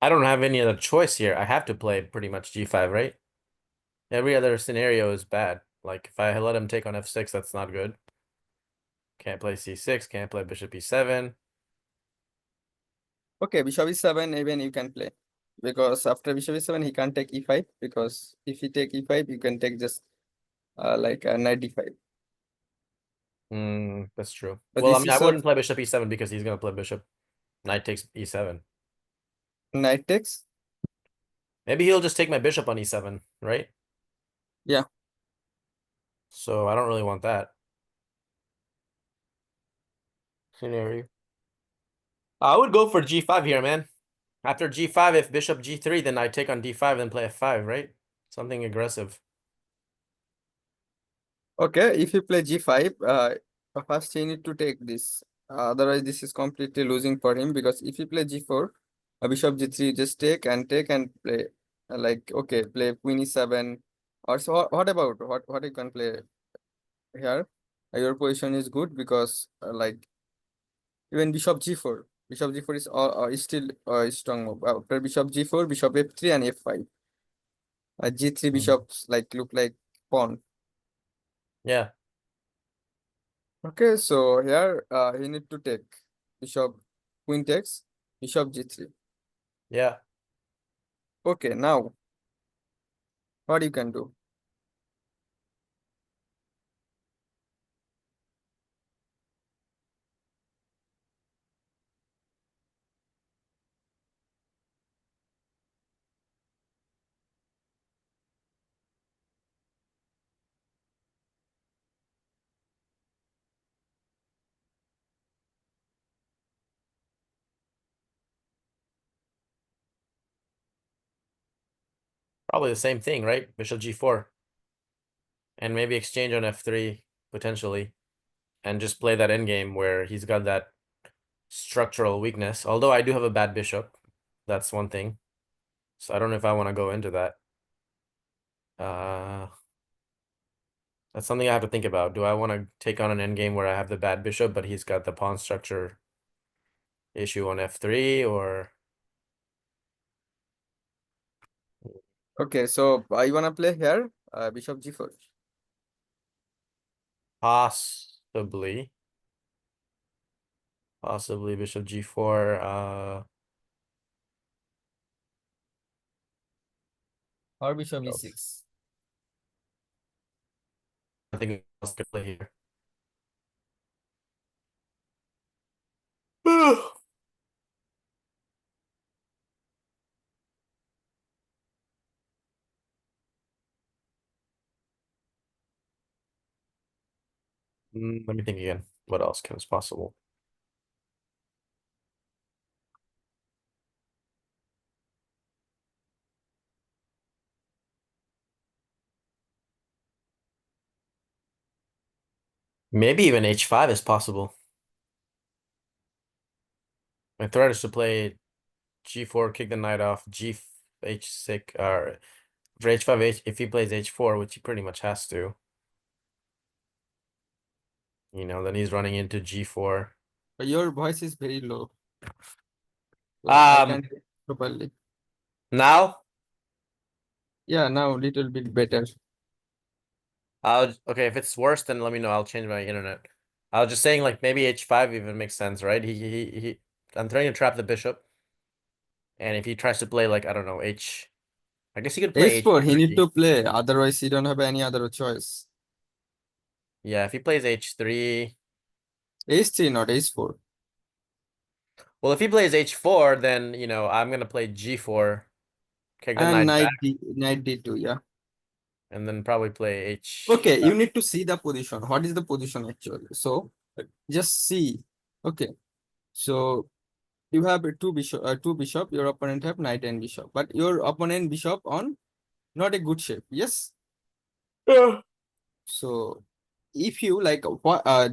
I don't have any other choice here. I have to play pretty much g5, right? Every other scenario is bad. Like if I let him take on f6, that's not good. Can't play c6, can't play bishop e7. Okay, bishop e7 even you can play. Because after bishop e7, he can't take e5. Because if he take e5, you can take just like knight d5. That's true. But Well, I this mean, I is a wouldn't play bishop e7 because he's gonna play bishop knight takes e7. knight takes. Maybe he'll just take my bishop on e7, right? Yeah. So I don't really want that scenario. I would go for g5 here, man. After g5, if bishop g3, then I take on d5, then play f5, right? Something aggressive. Okay, if you play g5, first you need to take this. Otherwise, this is completely losing for him because if you play g4, bishop g3, you just take and play. Like, okay, play queen e7. Or so, what about what you can play here? Your position is good because like even bishop g4. Bishop g4 is still strong move. After bishop g4, bishop f3 and f5. G3 Mhm. bishops like look like pawn. Yeah, Okay, so here he need to take bishop queen takes bishop g3. yeah. Okay, now what you can do? Probably the same thing, right? Bishop g4. And maybe exchange on f3, potentially. And just play that endgame where he's got that structural weakness. Although I do have a bad bishop. That's one thing. So I don't know if I want to go into that. Uh, that's something I have to think about. Do I want to take on an endgame where I have the bad bishop, but he's got the pawn structure issue on f3, or Okay, so I wanna play here bishop g4 possibly bishop g4. or bishop What else? e6. I think else could play here. Let me think again. What else is possible? Maybe even h5 is possible. My threat is to play g4, kick the knight off, h6, or for h5, if he plays h4, which he pretty much has to, then he's running into g4. Your voice is very low, so I Um, can't hear properly. now Yeah, now little bit better. okay, if it's worse, then let me know. I'll change my internet. I was just saying, like, maybe h5 even makes sense, right? I'm trying to trap the bishop, and if he tries to play, like, I don't know, I guess he could play h4, he need h3. to play, otherwise he don't have any other choice. Yeah, if he plays h3, h3, not h4. well, if he plays h4, then, I'm gonna play g4, kick the And knight back, knight d2, yeah. and then probably play Okay, uh, you need to see the position. What is the position actually? So just see. Okay, so you have two bishop. Your opponent have knight and bishop, but your opponent bishop on not a good shape. Yes. yeah. So if you like,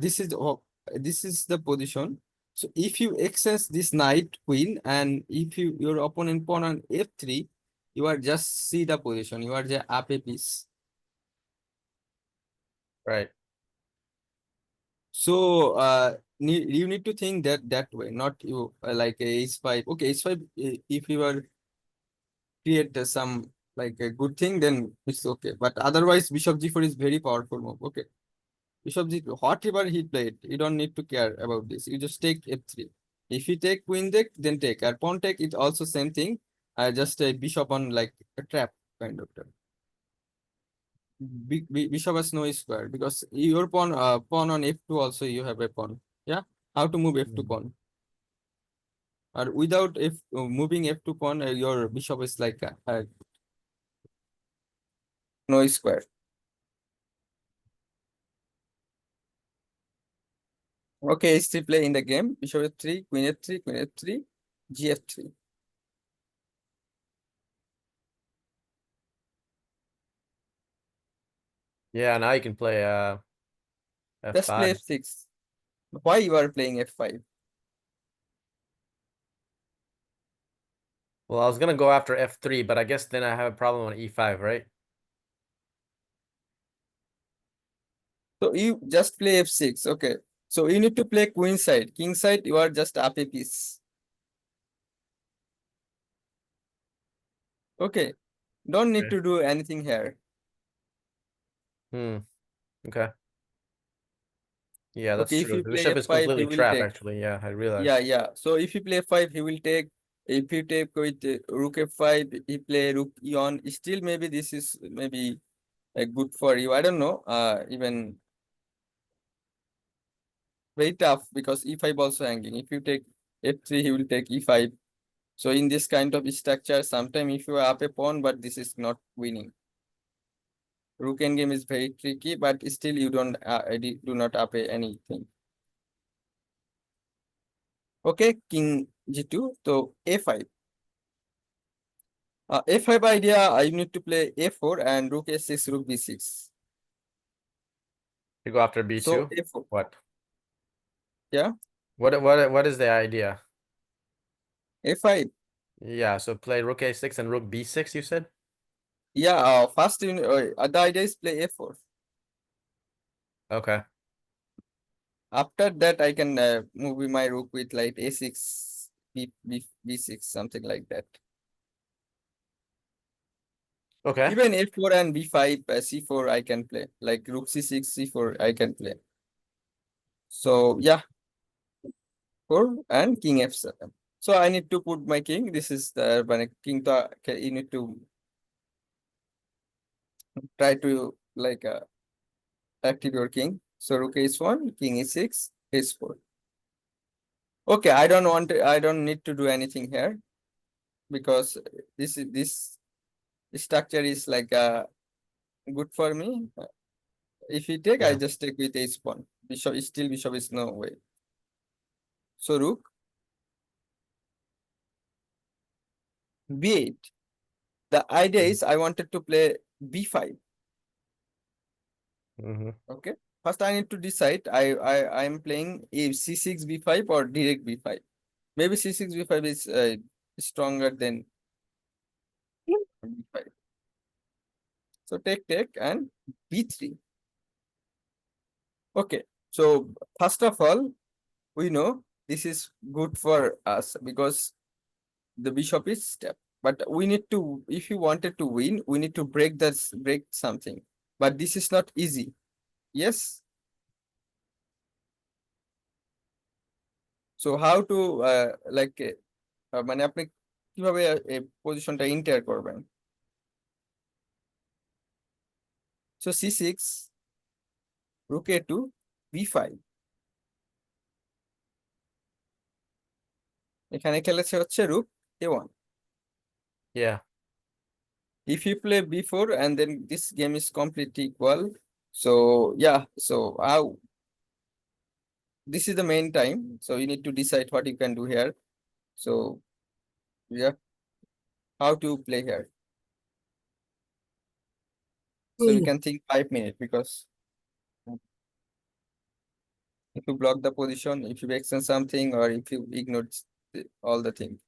this is the position. So if you exchange this knight queen, and if your opponent pawn on f3, you are just see the position. You are just up a piece. Right. So you need to think that way, not you like a h5. Okay, h5. If you are create some like a good thing, then it's okay. But otherwise, bishop g4 is very powerful move. Okay, bishop g2, whatever he played, you don't need to care about this. You just take f3. If you take queen take, then take. And pawn take, it's also same thing. Just a bishop on like a trap kind of thing. Bishop has no square because your pawn on f2 also you have a pawn. Yeah, how to move f2 Mm. pawn? Or without if moving f2 pawn, your bishop is like no square. Okay, still play in the game. Bishop f3, queen f3, queen f3, gf3. Yeah, now you can play Just play f5. f6. Why you are playing f5? Well, I was gonna go after f3, but I guess then I have a problem on e5, right? So you just play f6. Okay. So you need to play queen side. King side, you are just up a piece. Okay. Don't need Okay. to do anything here. Hmm. Okay. Yeah, that's Okay, if true. you The play bishop is f5, he completely will trapped, take. actually. Yeah, I Yeah, realized. yeah. So if you play f5, he will take. If you take with rook f5, he play rook e on. Still, maybe this is maybe good for you. I don't know. Even very tough because e5 also hanging. If you take f3, he will take e5. So in this kind of structure, sometimes if you are up a pawn, but this is not winning. Rook endgame is very tricky, but still you don't do not up anything. Okay, king g2. So a5. A5 idea, I need to play a4 and rook a6, rook b6. You go after So b2? a4, What? yeah, What is the idea? a5. Yeah, so play rook a6 and rook b6, you said? Yeah, first the idea is play a4. Okay. After that, I can move my rook with like a6, b6, something like that. Okay. Even a4 and b5, c4 I can play. Like rook c6, c4 I can play. So yeah, 4 and king f7. So I need to put my king. This is the king. Okay, you need to try to like active your king. So rook is1, king is6, is4. Okay, I don't need to do anything here because this structure is like good for me. If you take, I Yeah. just take with ace pawn. Bishop is no way. So rook b8. The idea is I wanted to play b5. Mm-hmm. Okay. First, I need to decide. I am playing a c6 b5 or direct b5. Maybe c6 b5 is stronger than b5. So take and b3. Okay. So first of all, we know this is good for us because the bishop is step. But we need to, if you wanted to win, we need to break something. But this is not easy. Yes. So how to like মানে আপনি কিভাবে এই পজিশনটা enter করবেন? So c6, rook a2, b5. এখানে খেলেছে হচ্ছে rook a1. Yeah. If you play b4 and then this game is completely equal. So yeah, so how this is the main time. So you need to decide what you can do here. So yeah, how to play here. So we Mm. can think 5 minutes because if you block the position, if you extend something, or if you ignore all the things.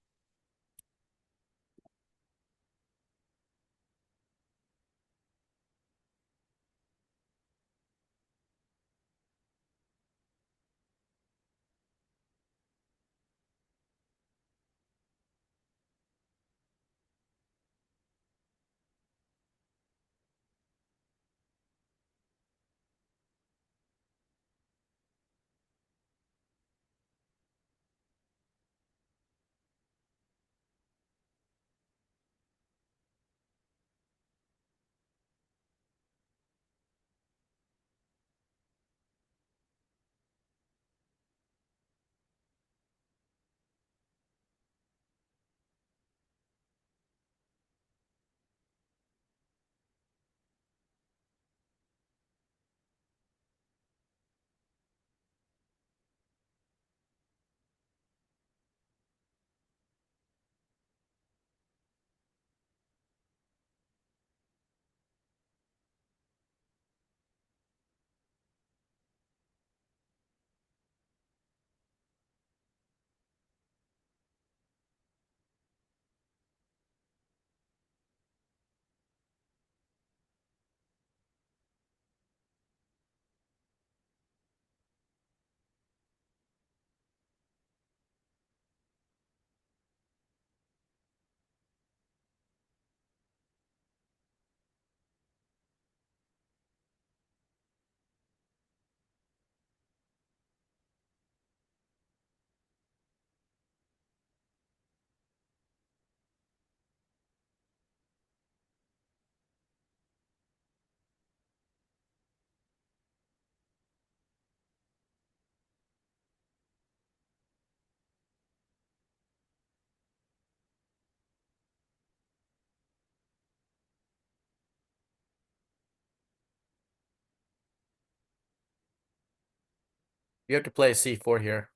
You have to play c4 here.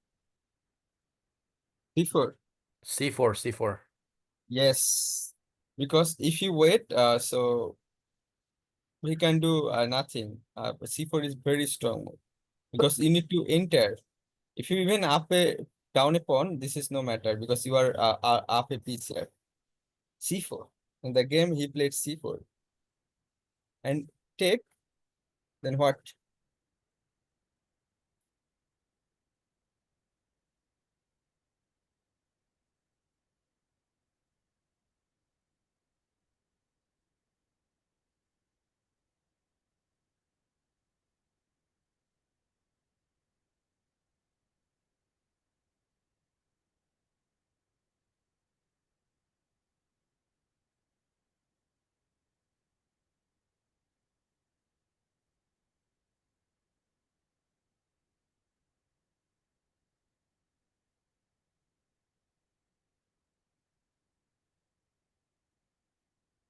C4. c4, c4. Yes. Because if you wait, so we can do nothing. C4 is very strong because you need to enter. If you even down a pawn, this is no matter because you are up a piece here. C4. In the game, he played C4 and take. Then what?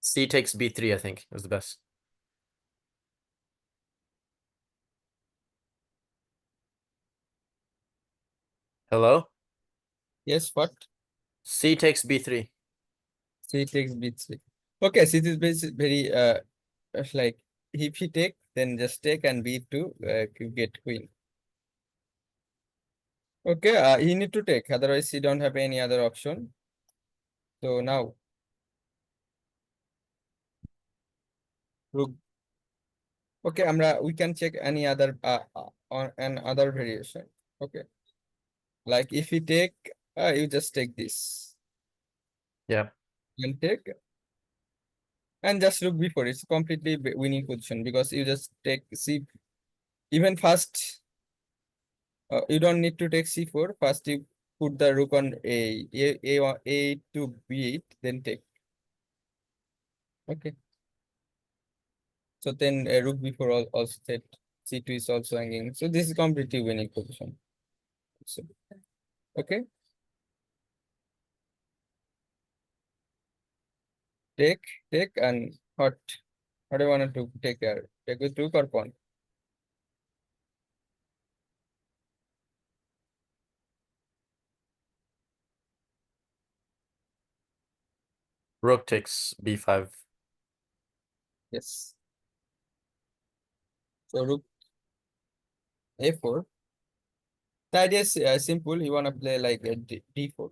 C takes b3, I think, is the best. Hello? Yes, what? C takes b3. C takes B3. Okay, so this is very like if he take, then just take and B2 you get queen. Okay, he need to take, otherwise he don't have any other option. So now rook. Okay, we can check any other on an other variation. Okay, like if you take, you just take this Yeah. and take and just look before. It's completely winning position because you just take C. Even first, you don't need to take C4. First, you put the rook on A to B8, then take. Okay. So then rook before also set. C2 is also hanging. So this is completely winning position. So, okay. Take, take, and what do you want to take there? Take with rook or pawn? Rook takes b5. Yes. So rook A4. The idea is simple. You want to play like a D4.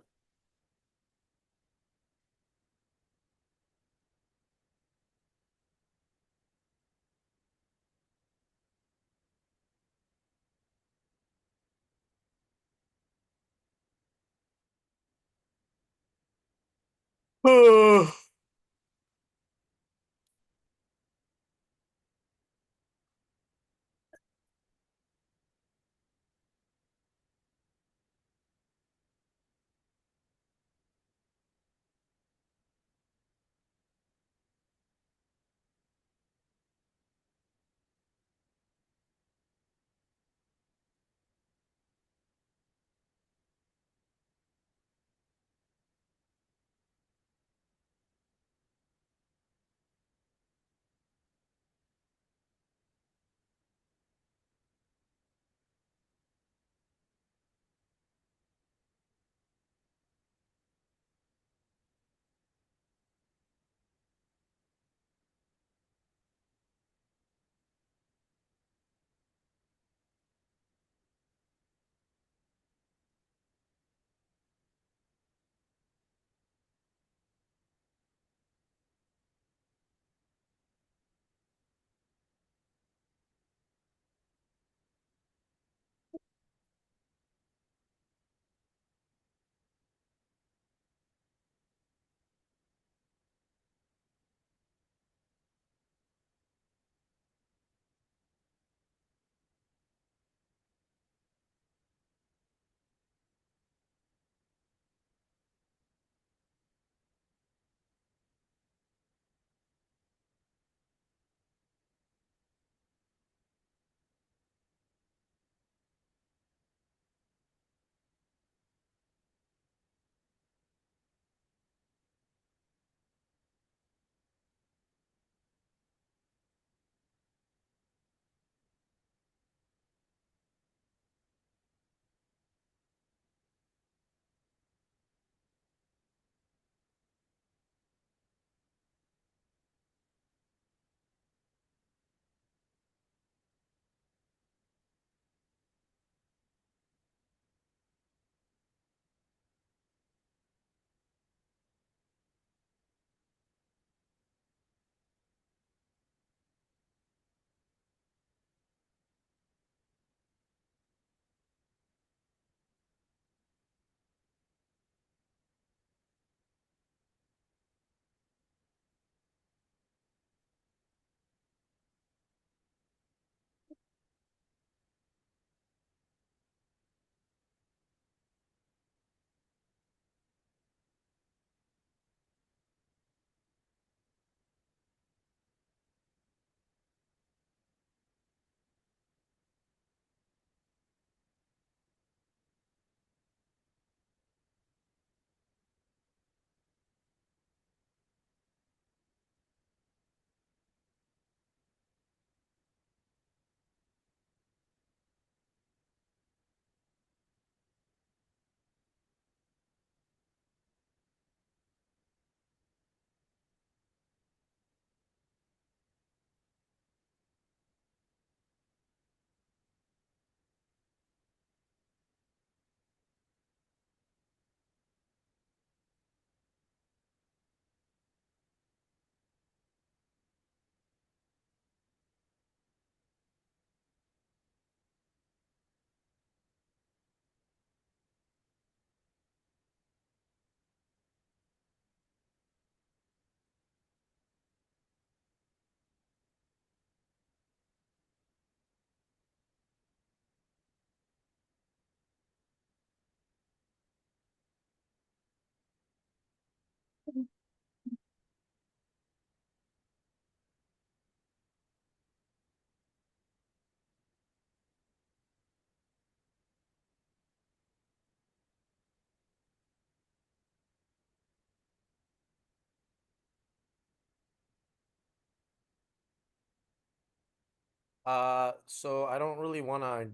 So I don't really wanna.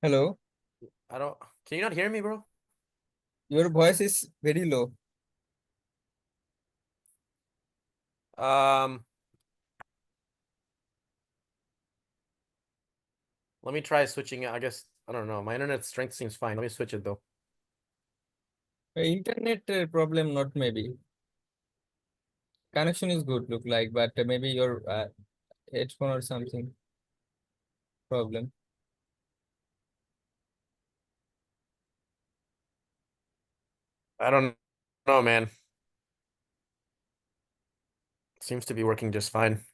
Hello, I don't. Can you not hear me, bro? your voice is very low. Um, Let me try switching it. I guess I don't know. My internet strength seems fine. Let me switch it though. Internet problem, not maybe. Connection is good, look like, but maybe your headphone or something problem. I don't know, man. Seems to be working just fine.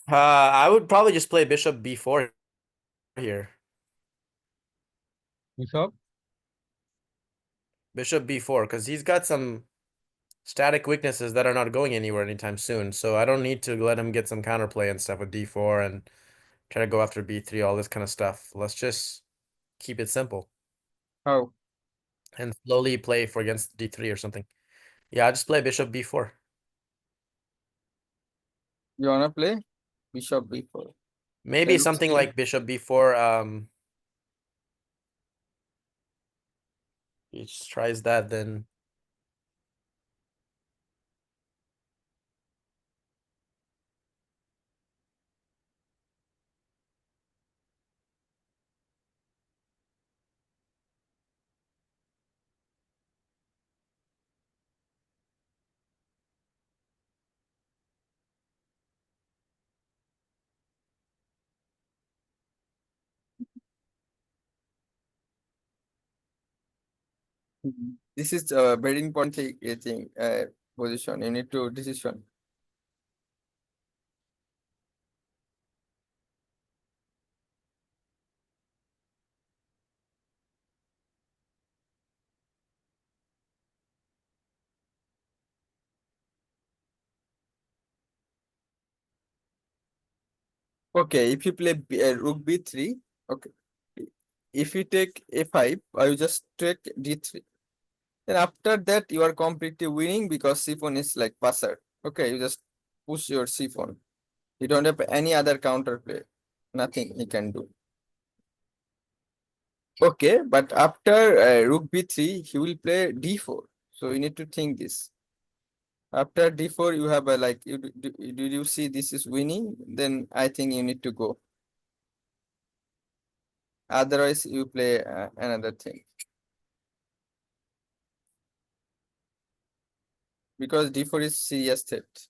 I would probably just play bishop b4 here. Bishop. Bishop b4, because he's got some static weaknesses that are not going anywhere anytime soon. So I don't need to let him get some counterplay and stuff with d4 and try to go after b3, all this kind of stuff. Let's just keep it simple How? and slowly play for against d3 or something. Yeah, I just play bishop b4. You wanna play? Bishop b4. Maybe Rook something c. like bishop b4. He just tries that, then Mhm. This is a very important thing, position. You need to decision. Okay, if you play rook b3, okay. If you take a5, or you just take d3. Then after that, you are completely winning because c-pawn is like passer. Okay, you just push your c-pawn. You don't have any other counter play. Nothing he can do. Okay, but after rook b3, he will play d4. So you need to think this. After d4, you have a like, did you see this is winning? Then I think you need to go. Otherwise, you play another thing. Because d4 is serious threat.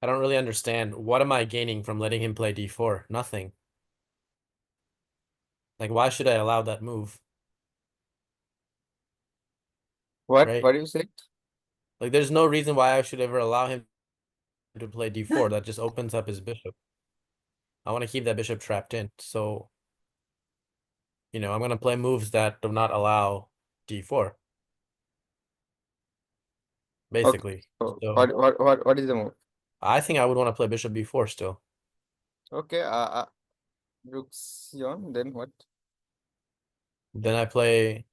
I don't really understand. What am I gaining from letting him play d4? Nothing. Like, why should I allow that move? What? Right? What you said? Like, there's no reason why I should ever allow him to play d4. That just opens up his bishop. I want to keep that bishop trapped in. So, I'm going to play moves that do not allow d4, Okay. basically. So So, what is the move? I think I would want to play bishop b4 still. Okay. Rook C1. Then what? Then I play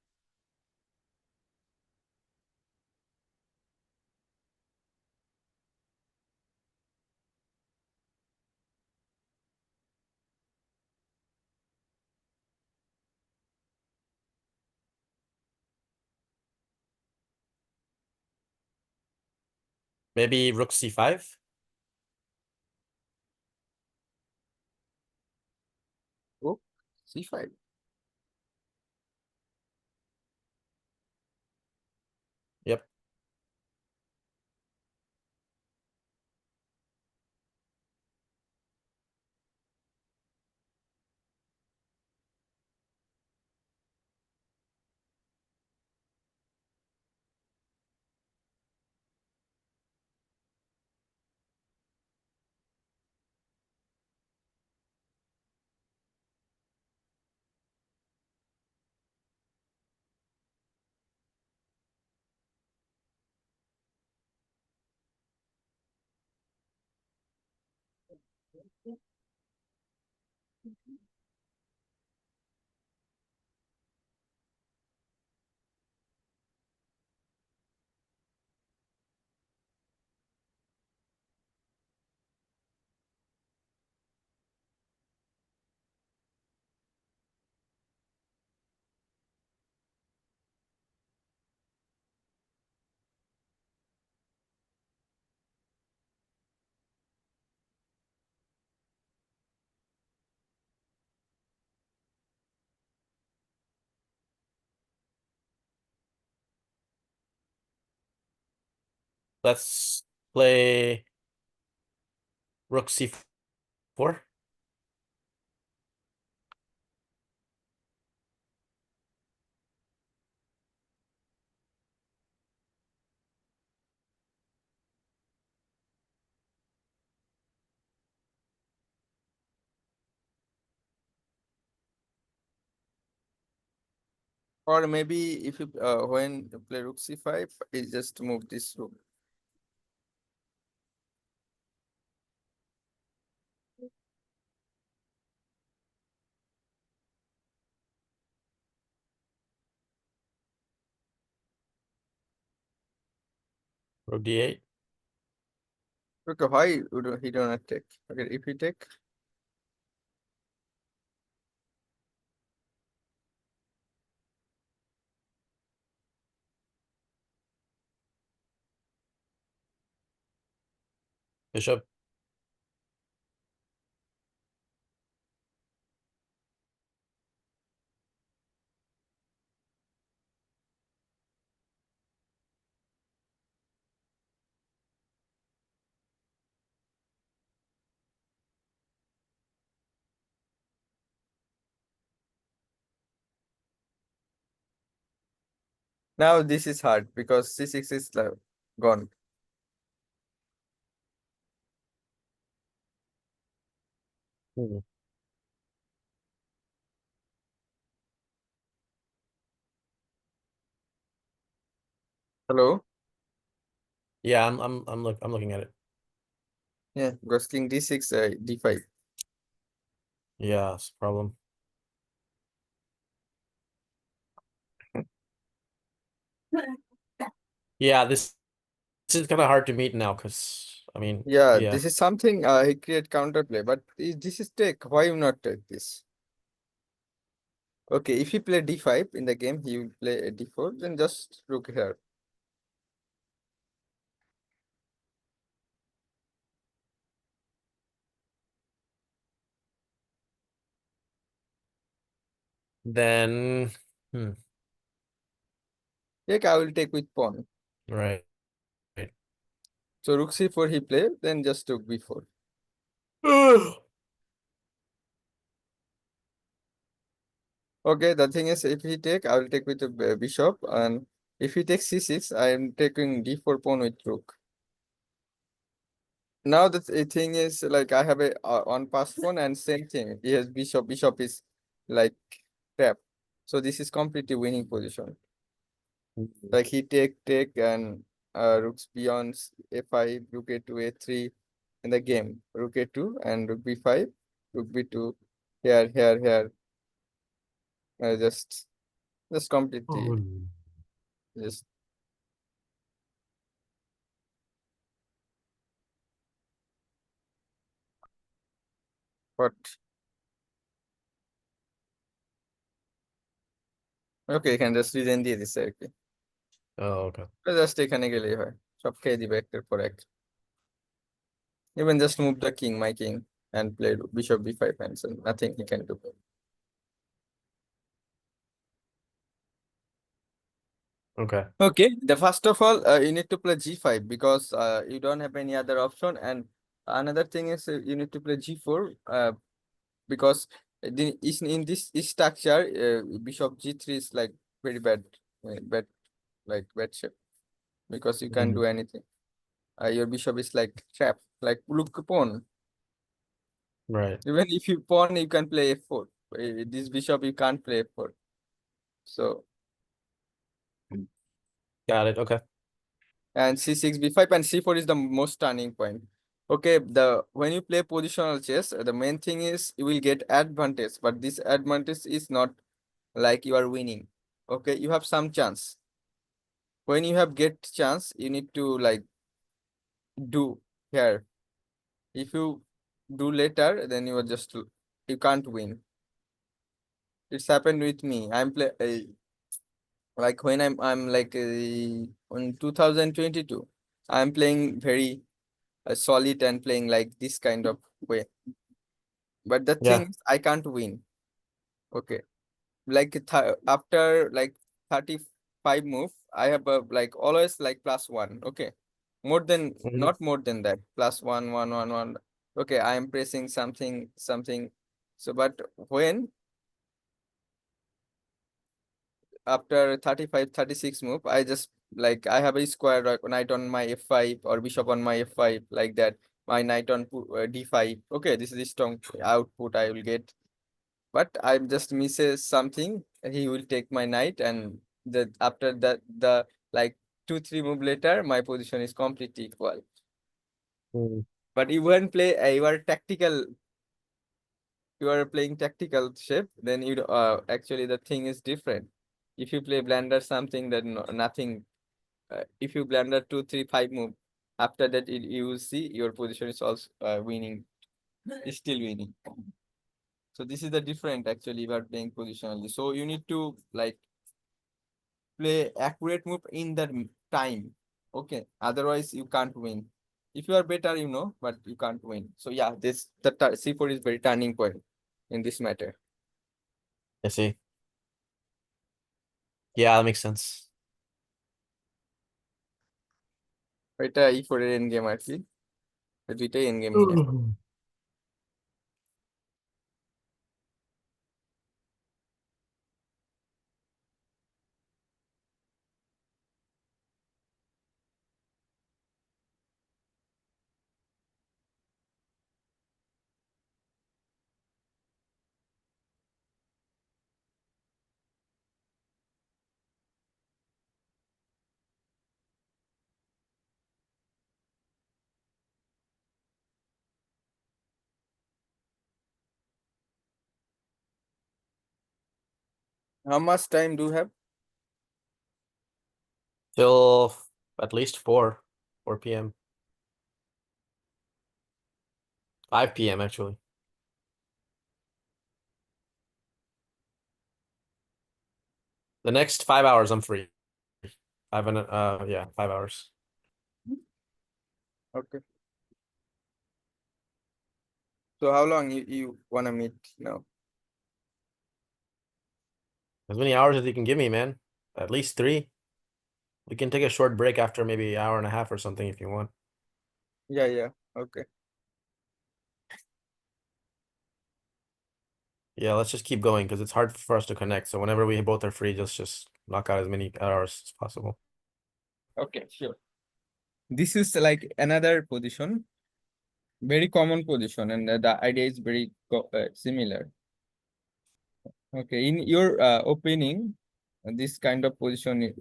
maybe rook c5. Rook C5. Yep. Let's play rook c4. Or maybe if you when you play Rook C5, it just move this rook. Rook d8. Okay, why he do not take? Okay, if he take, Bishop. now this is hard because C6 is gone. Hmm. Hello? Yeah, I'm looking at it. Yeah, because King D6, D5. Yeah, it's a problem. Yeah, this is kind of hard to meet now because Yeah, yeah, this is something he create counterplay, but this is take. Why you not take this? Okay, if he play D5 in the game, he will play a D4, then just look here. then hmm, Like I will take with pawn. right, right. So rook c4 he play, then just took b4. Okay, the thing is, if he take, I will take with the bishop, and if he takes c6, I am taking d4 pawn with rook. Now the thing is, like, I have a on pass pawn, and same thing. He has bishop. Bishop is like trap. So this is completely winning position. Like he take and rooks beyond a5, rook a2, a3 in the game. Rook a2 and rook b5, rook b2, here. Just completely Oh. just what? Okay, you can just resign দিয়ে দিছে আর কি। Oh, okay. Just এখানে গেলেই হয়, সব খেয়ে দিবে একটার পর এক। Even just move the king, my king, and play bishop b5 and so nothing he can do. Okay. Okay, the first of all, you need to play g5 because you don't have any other option. And another thing is you need to play g4 because in this structure, bishop g3 is like very bad, like bad shape because you can't Mhm. do anything. Your bishop is like trapped, like look pawn. Right. Even if you pawn, you can play f4. This bishop you can't play f4. So Got it. Okay. and c6 b5 and c4 is the most turning point. Okay, the when you play positional chess, the main thing is you will get advantage, but this advantage is not like you are winning. Okay, you have some chance. When you have get chance, you need to like do here. If you do later, then you are just you can't win. It's happened with me. I'm play like when I'm like on 2022, I'm playing very solid and playing like this kind of way. But the thing Yeah. is, I can't win. Okay, like after like 35 move, I have a like always like +1. Okay, more than Mhm. not more than that. +1 1 1 1. Okay, I am pressing something. So, but when after 35 36 move, I just like I have a square knight on my f5 or bishop on my f5 like that. My knight on d5. Okay, this is the strong output I will get. But I just misses something, he will take my knight, and the after that the like 2 3 move later, my position is completely equal. Mhm. But you won't play you are tactical, you are playing tactical shape, then you actually the thing is different. If you play blunder something, then nothing. If you blunder 2 3 5 move, after that you will see your position is also winning, is still winning. So this is the different actually we are playing positionally. So you need to like play accurate move in that time. Okay, otherwise you can't win. If you are better, but you can't win. So yeah, this the c4 is very turning point in this matter. I see. Yeah, that makes sense. এটা e4 এর and game আর কি, দুইটাই and game নিয়ে। Mhm. How much time do you have? Till at least 4 p.m. 5 p.m. actually. The next 5 hours I'm free. Yeah, 5 hours. Okay. So how long you wanna meet now? As many hours as you can give me, man. At least 3. We can take a short break after maybe an hour and a half or something if you want. Yeah, yeah. Okay. Yeah, let's just keep going because it's hard for us to connect. So whenever we both are free, just knock out as many arrows as possible. Okay, sure. This is like another position, very common position, and the idea is very similar. Okay, in your opening, this kind of position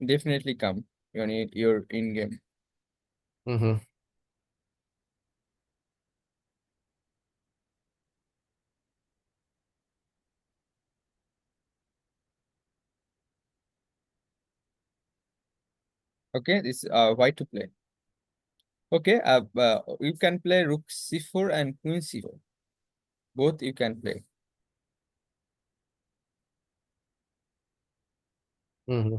definitely come when you're in game. Mm-hmm. Okay, this white to play. Okay, you can play rook c4 and queen c4. Both you can play. Mm-hmm.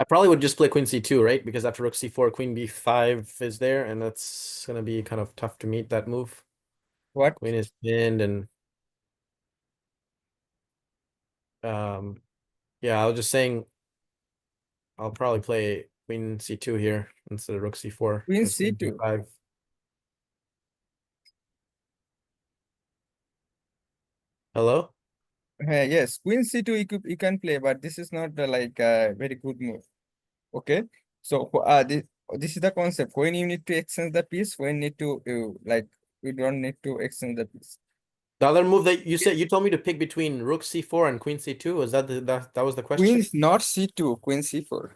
I probably would just play queen c2, right? Because after rook c4, queen b5 is there, and that's gonna be kind of tough to meet that move. What? Queen is pinned, and um, yeah, I was just saying I'll probably play queen c2 here instead of rook c4 Queen against queen c2. b5. Hello? Yes, Queen c2 you can play, but this is not like a very good move. Okay, so this is the concept. When you need to exchange the piece, when need to like we don't need to exchange the piece. The other move that you said, you told me to pick between rook c4 and queen c2. Was that that was the Queen question? is not c2, Queen c4.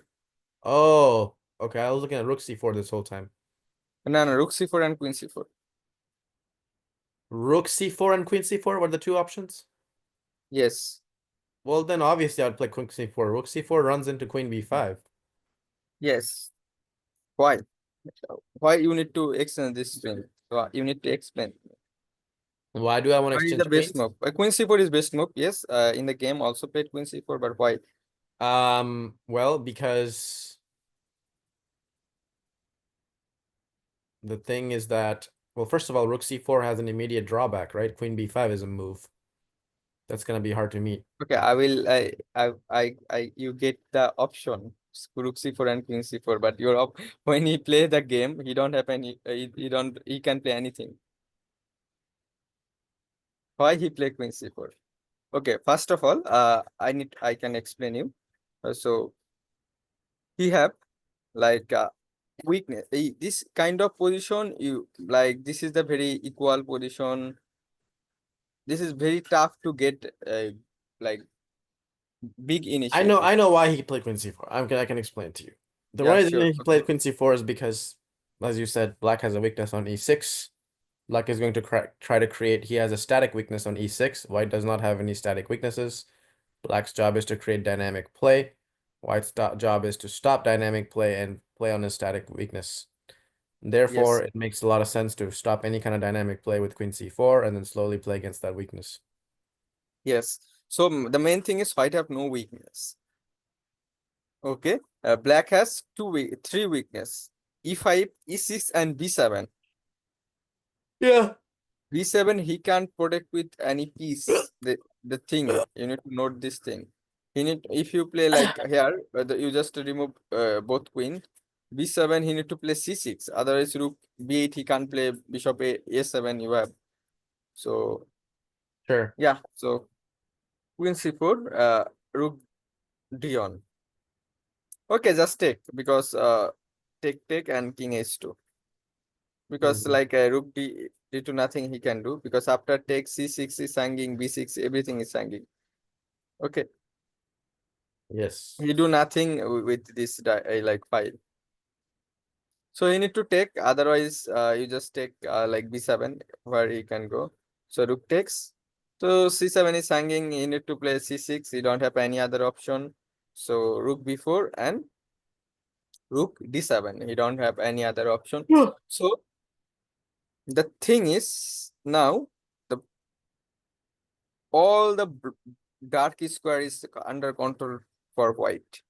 Oh, okay. I was looking at rook c4 this whole time. No, no, Rook c4 and Queen c4. Rook c4 and queen c4 were the two options? Yes, Well, then obviously I'd play queen c4. Rook c4 runs into queen b5. yes. Why? Why you need to exchange this string? You need to explain. Why do I want to Why is the exchange best queens? move? Queen c4 is best move. Yes. In the game also played Queen c4, but why? Well, because the thing is that, well, first of all, rook c4 has an immediate drawback, right? Queen b5 is a move. That's gonna be hard to meet. Okay, I will. You get the option Rook c4 and Queen c4, but when he play the game, he don't have any. He don't. He can play anything. Why he play Queen c4? Okay, first of all, I can explain you. So he have like weakness. This kind of position, you like this is the very equal position. This is very tough to get like big initiative. I know why he played queen c4. I can explain to you. The Yeah, reason sure. he Okay. played queen c4 is because, as you said, black has a weakness on e6. Black is going to try to create, he has a static weakness on e6. White does not have any static weaknesses. Black's job is to create dynamic play. White's job is to stop dynamic play and play on his static weakness. Therefore, Yes. it makes a lot of sense to stop any kind of dynamic play with queen c4 and then slowly play against that weakness. Yes. So the main thing is white have no weakness. Okay. Black has three weakness. E5, E6, and B7. Yeah. B7 he can't protect with any piece. The thing you need to note this thing. He need if you play like here, you just remove both queen. B7 he need to play C6. Otherwise rook B8 he can't play bishop A7 you have. So Sure. yeah. So queen C4, rook D on. Okay, just take because take and king H2 because Mhm. like rook D2 nothing he can do because after take C6 is hanging B6 everything is hanging. Okay, Yes. he do nothing with this like file. So you need to take otherwise you just take like B7 where he can go. So rook takes. So C7 is hanging. You need to play C6. You don't have any other option. So rook B4 and rook D7. You don't have any other option. So the thing is now the all the dark square is under control for white.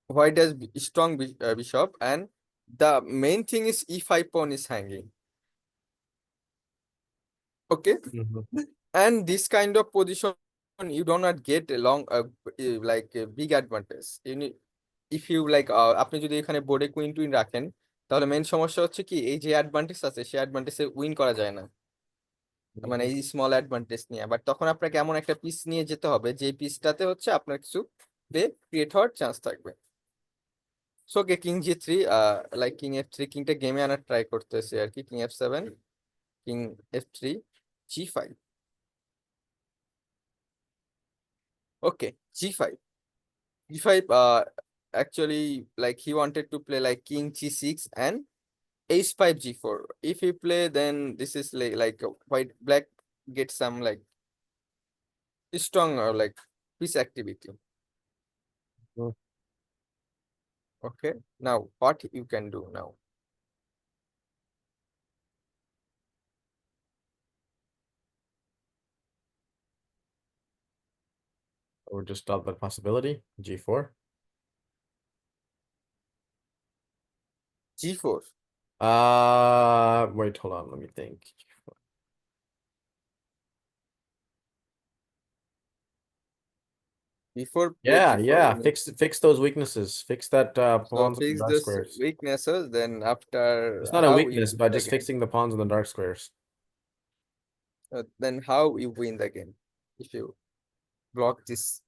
White has strong bishop and the main thing is e5 pawn is hanging. Okay, Mhm. and this kind of position you do not get a long like a big advantage. You need if you like আপনি যদি এখানে বোর্ডে queen twin রাখেন তাহলে main সমস্যা হচ্ছে কি এই যে অ্যাডভান্টেজ আছে সেই অ্যাডভান্টেজে উইন করা যায় না মানে Mhm. এই স্মল অ্যাডভান্টেজ নিয়ে বাট তখন আপনাকে এমন একটা পিস নিয়ে যেতে হবে যে পিসটাতে হচ্ছে আপনার কিছু প্লে ক্রিয়েট হওয়ার চান্স থাকবে so okay king জি3 like king এফ3 কিংটা গেমে আনার ট্রাই করতেছে আর কি king এফ7 king এফ3 ZEE5 okay ZEE5 g5 actually like he wanted to play like king g6 and h5 g4 if he play then this is like white black get some like strong like piece activity. Mhm. Okay, now what you can do now? Or just stop that possibility. G4. G4. Wait, hold on. Let me think. Before play Yeah, G4. yeah. Fix those weaknesses. Fix that So pawns on the fix dark this squares. weaknesses. Then after It's not a how you weakness, win but the just game. fixing the pawns on the dark squares. Then how you win the game if you block this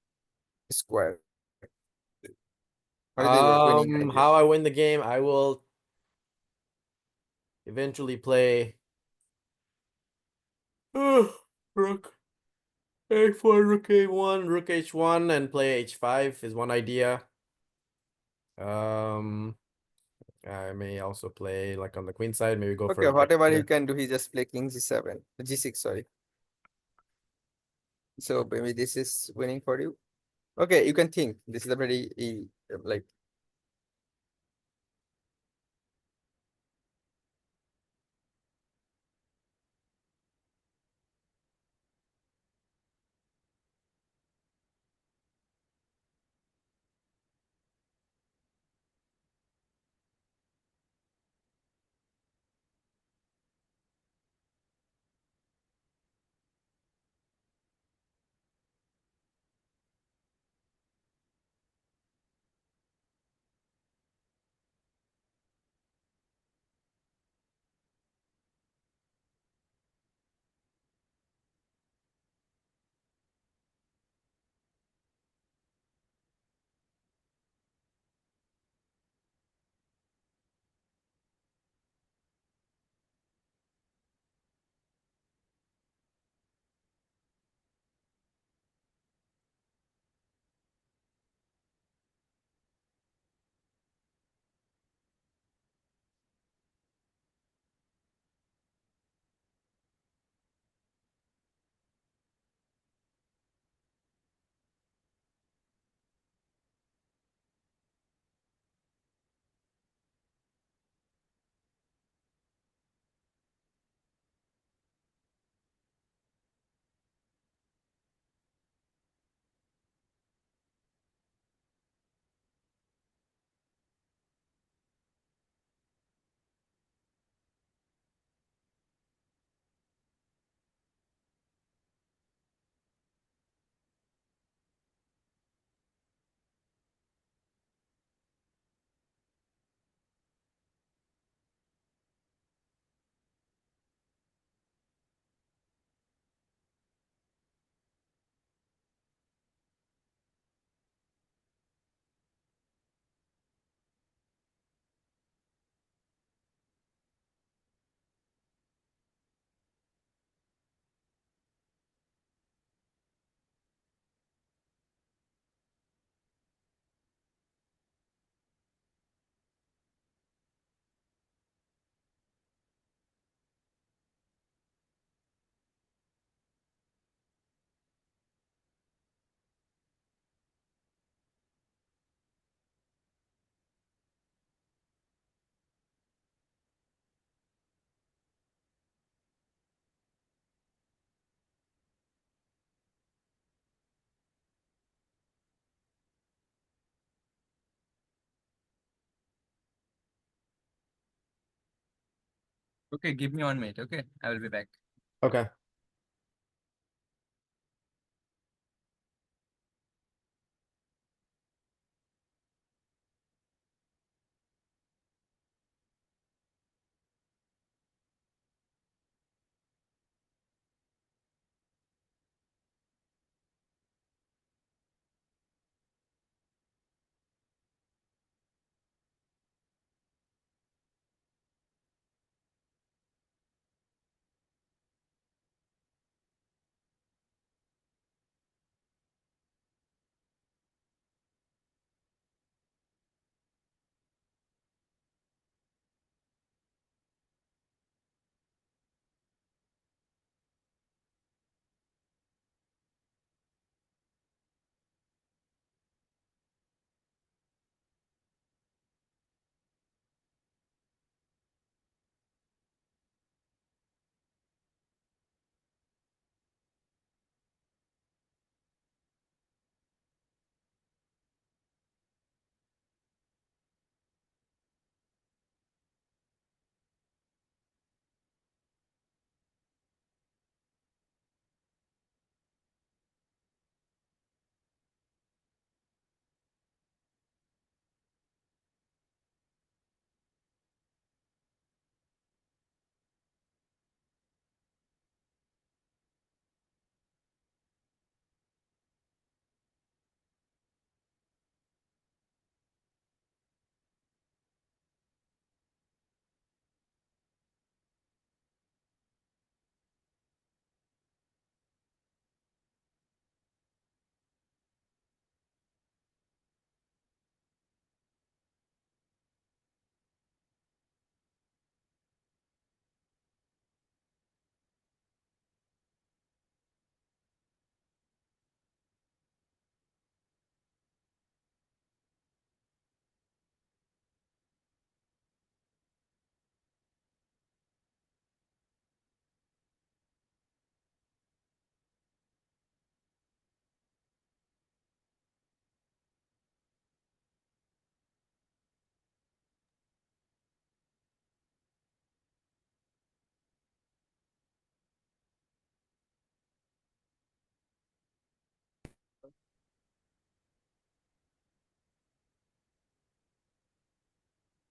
square. What is the winning idea? How I win the game, I will eventually play rook a4, rook a1, rook h1, and play h5 is one idea. Um, I may also play like on the queen side, maybe go for Okay, a knight whatever he here. can do, he just play king g7, g6, sorry. So maybe this is winning for you. Okay, you can think. This is a very like okay, give me 1 minute, okay? I will be back. Okay.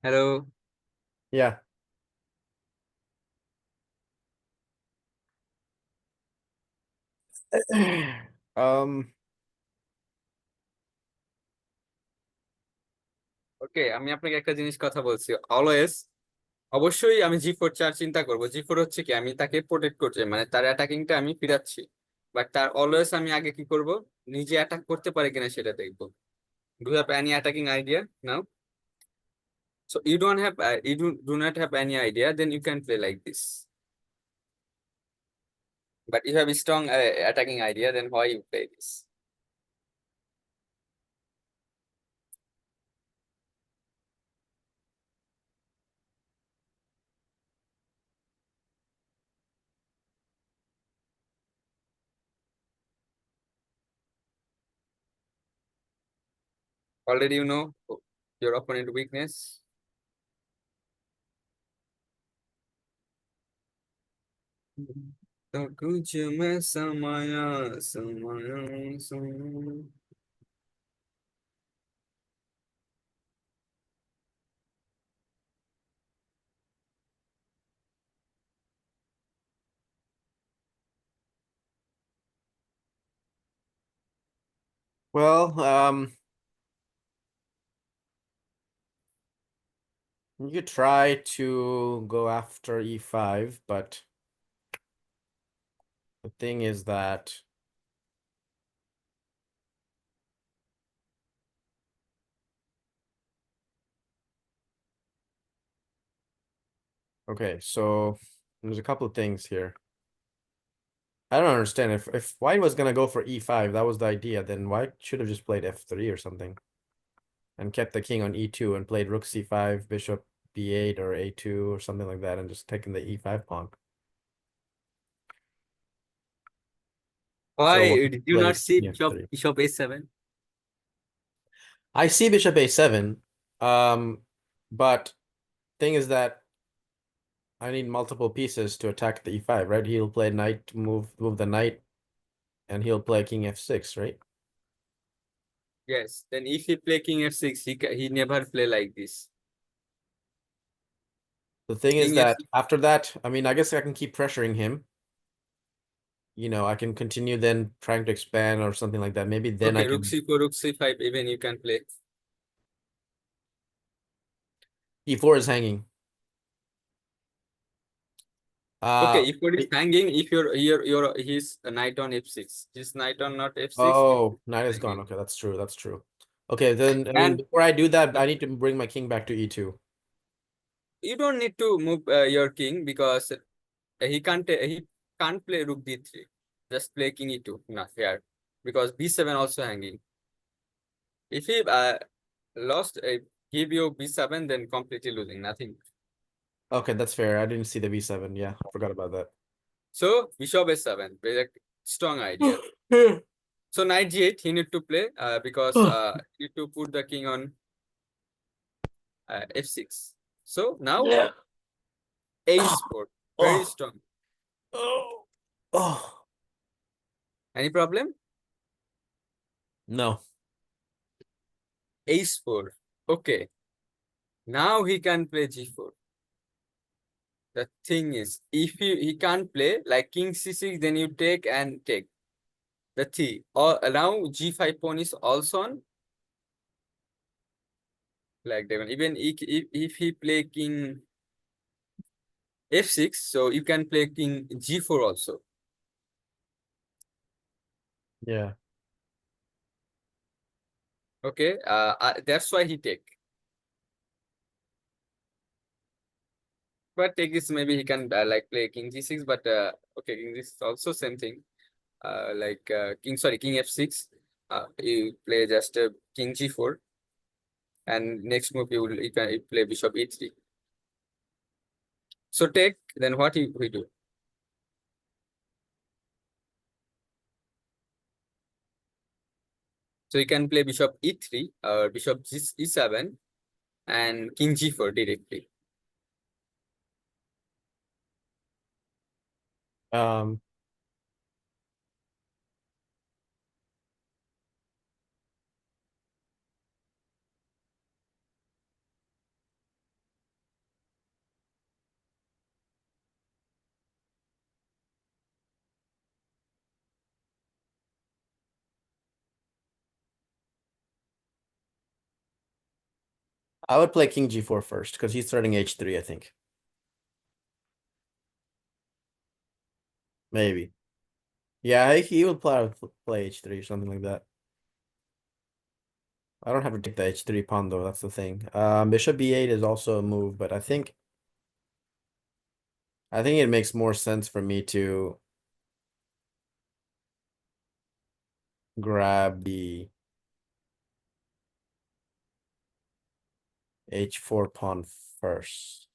Hello. Yeah. Um, ওকে, আমি আপনাকে একটা জিনিস কথা বলছি। Always অবশ্যই আমি জি4 চিন্তা করব। জি4 হচ্ছে কি, আমি তাকে প্রোটেক্ট করছি, মানে তার অ্যাটাকিংটা আমি ফিরাচ্ছি। বাট তার অলওয়েজ আমি আগে কি করব, নিজে অ্যাটাক করতে পারে কিনা সেটা দেখবো। Do have any attacking idea now? So you don't have, you do not have any idea, then you can play like this. But you have a strong attacking idea, then why you play this? Already you know your opponent weakness. तो कुछ में समाया समाया समाया. well, you could try to go after e5, but the thing is that okay, so there's a couple of things here. I don't understand if white was gonna go for e5, that was the idea, then white should have just played f3 or something and kept the king on e2 and played rook c5, bishop b8 or a2 or something like that and just taken the e5 pawn. So Why did you not played see king f3. bishop a7? I see bishop a7, but thing is that I need multiple pieces to attack the e5, right? He'll play knight to move the knight, and he'll play king f6, right? Yes. Then if he play king f6, he never play like this. The thing is King that f6. after that, I mean, I guess I can keep pressuring him. You know, I can continue then trying to expand or something like that. Maybe then I Okay, rook can. c4, rook c5, even you can play. E4 is hanging. Okay, Uh, if it is hanging, if your his knight on f6, his knight on not f6, it oh, knight is hanging. gone. Okay, that's true. That's true. Okay, then I mean, And before I do that, I need to bring my king back to e2. you don't need to move your king because he can't play rook d3. Just play king e2. Not here because b7 also hanging. If he lost, give you b7, then completely losing nothing. Okay, that's fair. I didn't see the b7. Yeah, I forgot about that. So bishop a7, very strong idea. So knight g8, he need to play because he need to put the king on f6. So now Yeah. a4, very Oh, strong. oh, oh. Any problem? No. a4. Okay. Now he can play g4. The thing is, if he can't play like king c6, then you take and take the t. Or now g5 pawn is also on like that. Even if he play king f6, so you can play king g4 also. Yeah. Okay, that's why he take. But take this, maybe he can like play king g6, but okay, king g6 also same thing. Like king f6. You play just king g4, and next move you play bishop e3. So take, then what we do? So you can play bishop e3 or bishop e7 and king g4 directly. Um, I would play king g4 first because he's starting h3, I think. Maybe. Yeah, he would play h3 or something like that. I don't have to take the h3 pawn though, that's the thing. Bishop b8 is also a move, but I think it makes more sense for me to grab the h4 pawn first.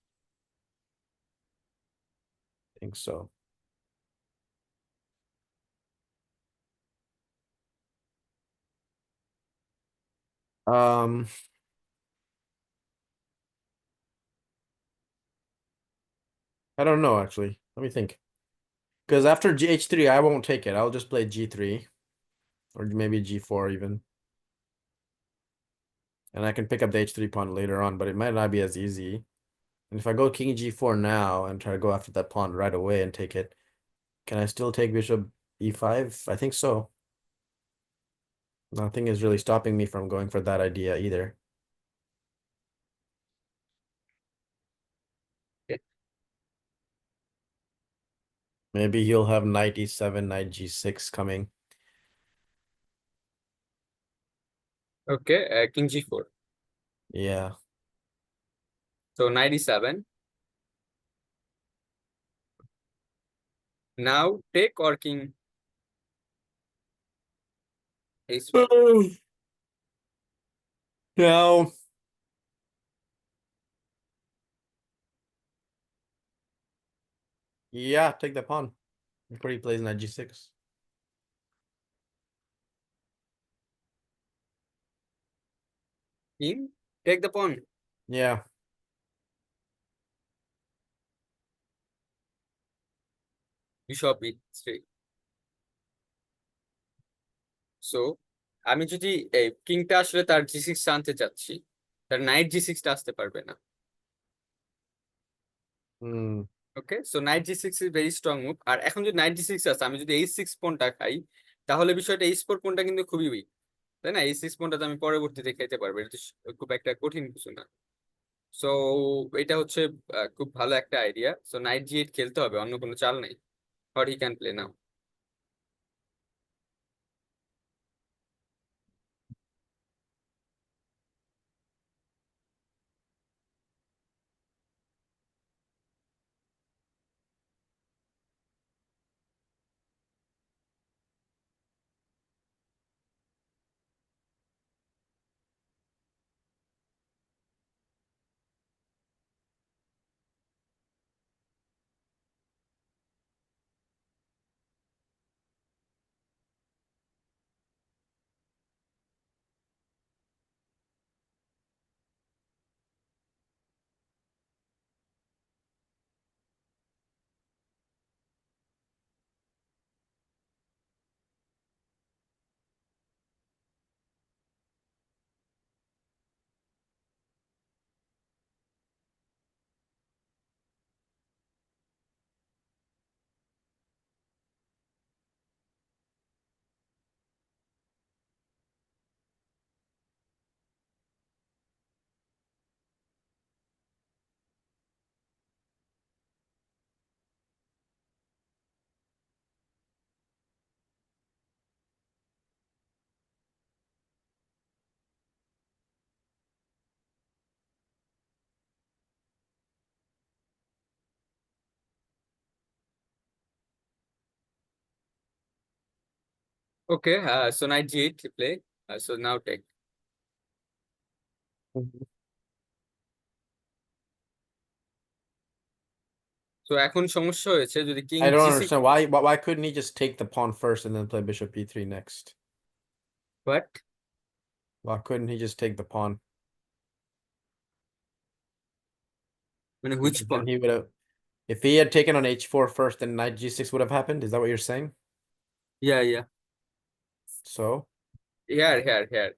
I think so. Um, I don't know actually. Let me think. Because after h3, I won't take it. I'll just play g3 or maybe g4 even. And I can pick up the h3 pawn later on, but it might not be as easy. And if I go king g4 now and try to go after that pawn right away and take it, can I still take bishop e5? I think so. Nothing is really stopping me from going for that idea either. Okay. Maybe he'll have knight e7, knight g6 coming. Okay, king g4. Yeah. So knight e7. Now take or king a7. Now, yeah, take the pawn before he plays knight g6. King, take the pawn. Yeah. Bishop e3. So আমি যদি এই কিংটা আসলে তার জি6 আনতে চাচ্ছি, তার night জি6টা আসতে পারবে না। Hmm. ওকে, সো নাইট জি6 ইজ ভেরি স্ট্রং মুভ। আর এখন যদি নাইট জি6 আছে, আমি যদি এইচ6 পনটা খাই, তাহলে বিষয়টা এইচ4 পনটা কিন্তু খুবই উইক, তাই না? এইচ6 পনটা তো আমি পরবর্তীতে খেতে পারবো, এটা তো খুব একটা কঠিন কিছু না। সো এটা হচ্ছে খুব ভালো একটা আইডিয়া। সো নাইট জি8 খেলতে হবে, অন্য কোনো চাল নেই। Or he can play now. Okay, so knight g8 to play. So now take. So এখন সমস্যা হয়েছে যদি king I don't জি6, understand why couldn't he just take the pawn first and then play bishop e3 next? But Why couldn't he just take the pawn? মানে which Because পন? then he would have, if he had taken on h4 first, then knight g6 would have happened. Is that what you're saying? Yeah. So, Here.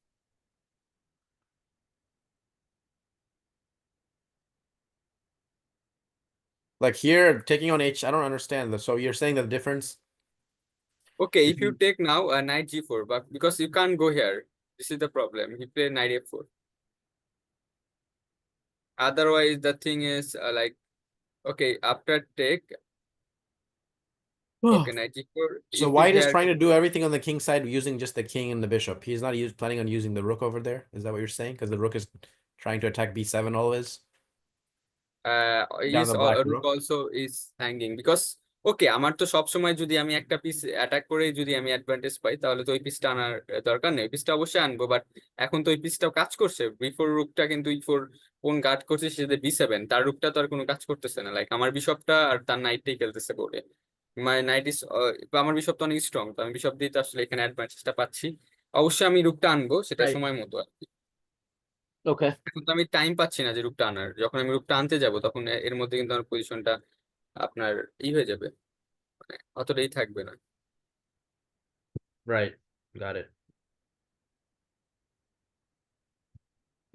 like here, taking on h, I don't understand this. So you're saying the difference? Okay, If if you you, take now knight g4, but because you can't go here, this is the problem. He played knight f4. Otherwise, the thing is like, okay, after take, okay, knight g4. So If White is there, trying to do everything on the king side using just the king and the bishop. He's not planning on using the rook over there. Is that what you're saying? Because the rook is trying to attack b7 always. Down is the black rook rook. also is hanging because okay, আমার তো সবসময় যদি আমি একটা piece attack করে যদি আমি advantage পাই তাহলে তো ওই পিসটা আনার দরকার নেই, ওই পিসটা অবশ্যই আনবো, বাট এখন তো ওই পিসটাও কাজ করছে। বিফোর রুকটা কিন্তু E4 কোন গার্ড করছে সেটা B7, তার রুকটা তো আর কোনো কাজ করতেছে না, লাইক আমার বিশপটা আর তার নাইটটাই খেলতেছে বোর্ডে। মাই নাইট ইজ, আমার বিশপ তো অনেক স্ট্রং, তো আমি বিশপ দিয়ে তো আসলে এখানে অ্যাডভান্টেজটা পাচ্ছি। অবশ্যই আমি রুকটা আনবো, সেটা Right. সময় মতো আর কি। Okay. এখন তো আমি টাইম পাচ্ছি না যে রুকটা আনার, যখন আমি রুকটা আনতে যাব তখন এর মধ্যে কিন্তু আমার পজিশনটা আপনার হয়ে যাবে, মানে অতটাই থাকবে না। Right. Got it.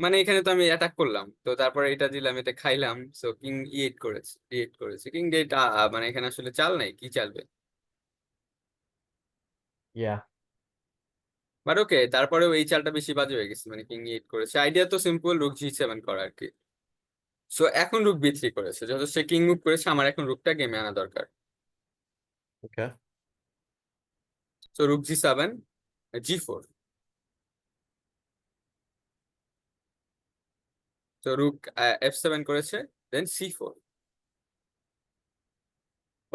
মানে এখানে তো আমি অ্যাটাক করলাম, তো তারপরে এটা দিলাম, এটা খাইলাম, সো কিং E8 করেছে, E8 করেছে, কিং ডেট, মানে এখানে আসলে চাল নাই, কি চালবে? Yeah. বাট ওকে, তারপরেও এই চালটা বেশি বাজে হয়ে গেছে, মানে কিং E8 করেছে। আইডিয়া তো সিম্পল, রুক G7 করা আর কি। সো এখন রুক B3 করেছে, যত সে কিং মুভ করেছে, আমার এখন রুকটা গেমে আনা দরকার। Okay. সো রুক G7, G4, তো রুক F7 করেছে, দেন C4।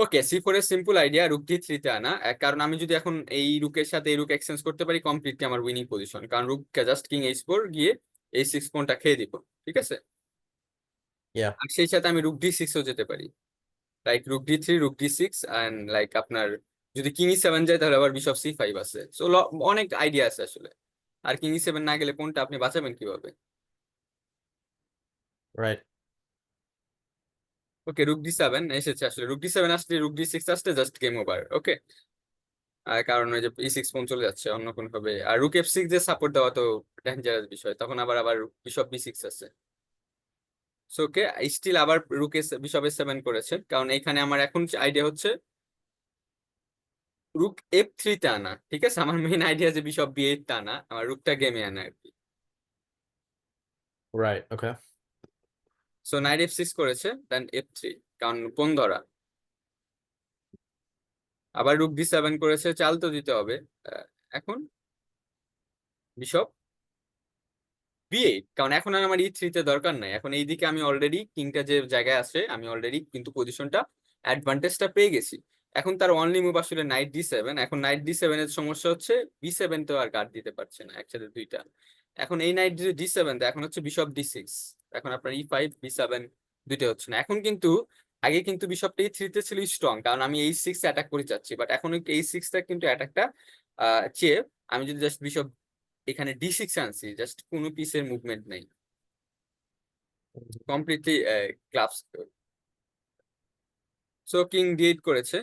ওকে, C4 এর সিম্পল আইডিয়া রুক D3 তে আনা, কারণ আমি যদি এখন এই রুকের সাথে এই রুক এক্সচেঞ্জ করতে পারি, কমপ্লিটলি আমার উইনিং পজিশন, কারণ রুক জাস্ট কিং H4 গিয়ে H6 পয়েন্টটা খেয়ে দিব, ঠিক আছে? Yeah. আর সেই সাথে আমি রুক D6 ও যেতে পারি, like rook D3, rook D6, and like আপনার যদি কিং E7 যায় তাহলে আবার বিশপ C5 আছে। সো অনেক আইডিয়া আছে আসলে। আর কিং E7 না গেলে কোনটা আপনি বাঁচাবেন কিভাবে? Right. ওকে, রুক D7 এসেছে, আসলে রুক D7 আসলে রুক D6 আসলে জাস্ট গেম ওভার। ওকে, কারণ ওই যে E6 পর্যন্ত চলে যাচ্ছে অন্য কোন ভাবে, আর রুক F6 যে সাপোর্ট দেওয়া তো ডেঞ্জারাস বিষয়, তখন আবার আবার বিশপ B6 আছে। সো ওকে, স্টিল আবার রুক বিশপ S7 করেছে, কারণ এখানে আমার এখন আইডিয়া হচ্ছে রুক F3 তে আনা, ঠিক আছে? আমার মেইন আইডিয়া যে বিশপ B8 তে আনা, আমার রুকটা গেমে আনা আর কি। Right. Okay. So night F6 করেছে, দেন F3, কারণ পণ ধরা। আবার রুক D7 করেছে, চাল তো দিতে হবে। এখন বিশপ B8, কারণ এখন আর আমার E3 তে দরকার নাই, এখন এইদিকে আমি অলরেডি কিংটা যে জায়গায় আছে আমি অলরেডি কিন্তু পজিশনটা অ্যাডভান্টেজটা পেয়ে গেছি। এখন তার অনলি মুভ আসলে নাইট D7, এখন নাইট D7 এর সমস্যা হচ্ছে B7 তো আর গার্ড দিতে পারছে না একসাথে দুইটা। এখন এই নাইট যদি D7 দেয়, এখন হচ্ছে বিশপ D6, এখন আপনার E5 B7 দুইটা হচ্ছে না। এখন কিন্তু আগে কিন্তু বিশপটা E3 তে ছিল স্ট্রং, কারণ আমি H6 অ্যাটাক করে যাচ্ছি, বাট এখন H6 টা কিন্তু অ্যাটাকটা চেয়ে আমি যদি জাস্ট বিশপ এখানে D6 আনছি, জাস্ট কোনো পিসের মুভমেন্ট নেই, completely clubs. So king D8 করেছে,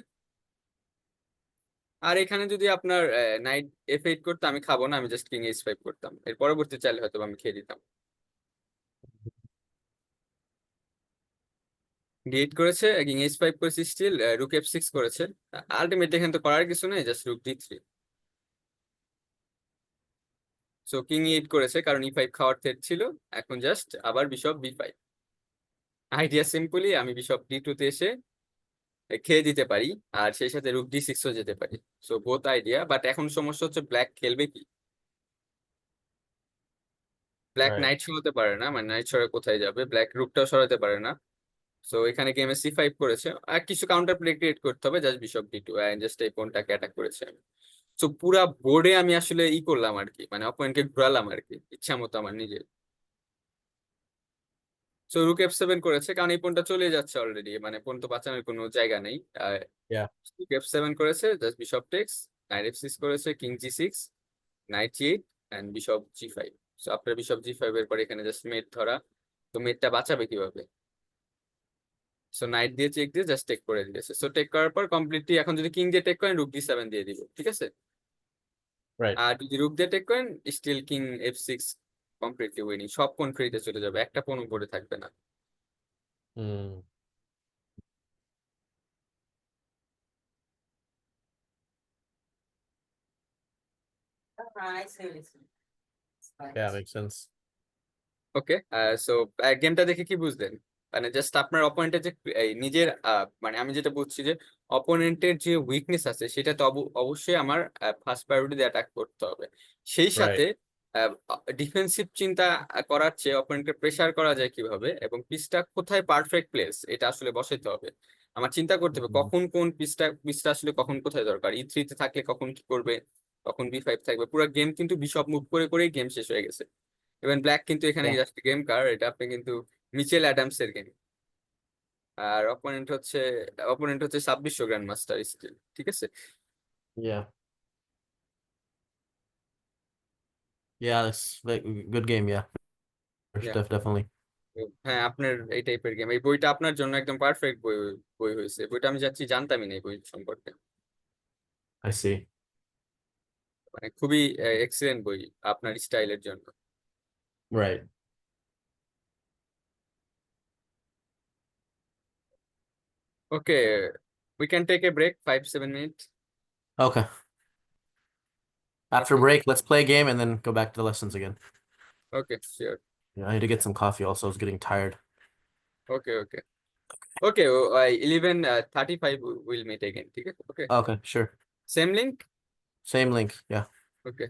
আর এখানে যদি আপনার নাইট F8 করতে, আমি খাবো না, আমি জাস্ট কিং H5 করতাম, এর পরবর্তী চাইলে হয়তো আমি খেয়ে দিতাম। D8 করেছে, কিং H5 করেছে, স্টিল রুক F6 করেছে। আলটিমেটলি এখানে তো করার কিছু নেই, just রুক D3। So king E8 করেছে, কারণ E5 খাওয়ার থ্রেট ছিল, এখন জাস্ট আবার বিশপ B5। আইডিয়া সিম্পলি আমি বিশপ D2 তে এসে খেয়ে দিতে পারি, আর সেই সাথে রুক D6 ও যেতে পারি। সো বোথ আইডিয়া, বাট এখন সমস্যা হচ্ছে ব্ল্যাক খেলবে কি? Black Right. নাইট সরাতে পারে না, মানে নাইট সরে কোথায় যাবে? ব্ল্যাক রুকটাও সরাতে পারে না। সো এখানে গেমে C5 করেছে, আর কিছু কাউন্টার প্লে ক্রিয়েট করতে হবে, জাস্ট বিশপ D2, জাস্ট এই পয়েন্টটাকে অ্যাটাক করেছে আমি। সো পুরা বোর্ডে আমি আসলে করলাম আর কি, মানে অপোনেন্টকে ঘুরালাম আর কি ইচ্ছা মতো আমার নিজের। সো রুক F7 করেছে, কারণ এই পয়েন্টটা চলে যাচ্ছে অলরেডি, মানে পয়েন্ট তো বাঁচানোর কোনো জায়গা নেই। Yeah. রুক F7 করেছে, just bishop text, knight F6 করেছে, king G6, knight G8, and bishop G5। So আপনার বিশপ G5 এর পরে এখানে জাস্ট মেট ধরা, তো মেটটা বাঁচাবে কিভাবে? সো নাইট দিয়ে চেক দিয়ে জাস্ট টেক করে দিয়েছে। সো টেক করার পর কমপ্লিটলি, এখন যদি কিং দিয়ে টেক করেন রুক D7 দিয়ে দিব, ঠিক আছে? Right. আর যদি রুক দিয়ে টেক করেন still king F6, completely winning, সব কোন ফ্রিতে চলে যাবে, একটা কোন উপরে থাকবে না। Hmm. Yeah, makes sense. ওকে, সো গেমটা দেখে কি বুঝলেন? মানে জাস্ট আপনার অপোনেন্টের যে এই নিজের মানে আমি যেটা বুঝছি যে অপোনেন্টের যে উইকনেস আছে সেটা তো অবশ্যই আমার ফার্স্ট প্রায়োরিটি দিয়ে অ্যাটাক করতে হবে। সেই Right. সাথে ডিফেন্সিভ চিন্তা করার চেয়ে অপোনেন্টকে প্রেসার করা যায় কিভাবে এবং পিসটা কোথায় পারফেক্ট প্লেস এটা আসলে বসাইতে হবে। আমার চিন্তা করতে হবে Mhm. কখন কোন পিসটা আসলে কখন কোথায় দরকার, E3 তে থাকলে কখন কি করবে, কখন B5 থাকবে। পুরো গেম কিন্তু বিশপ মুভ করে করেই গেম শেষ হয়ে গেছে। ইভেন ব্ল্যাক কিন্তু এখানে Yeah. জাস্ট গেম কার, এটা আপনি কিন্তু মিচেল অ্যাডামস এর গেম। আর অপোনেন্ট হচ্ছে 2600 গ্র্যান্ড মাস্টার স্টিল, ঠিক আছে। Yeah. Yeah, that's like good game, yeah. Yeah. Definitely. হ্যাঁ, আপনার এই টাইপের গেম, এই বইটা আপনার জন্য একদম পারফেক্ট বই বই হয়েছে। বইটা আমি যাচ্ছি জানতামই না এই বই সম্পর্কে। I see. মানে খুবই এক্সিলেন্ট বই আপনার স্টাইলের জন্য। Right. Okay, we can take a break 5-7 minutes। Okay. After okay, break, let's play a game and then go back to the lessons again. Okay, sure. Yeah, I need to get some coffee also. I was getting tired. Okay, okay, okay, 11:35 will meet again, ঠিক আছে। Okay, Okay, sure. Same link. Same link. Yeah. ওকে।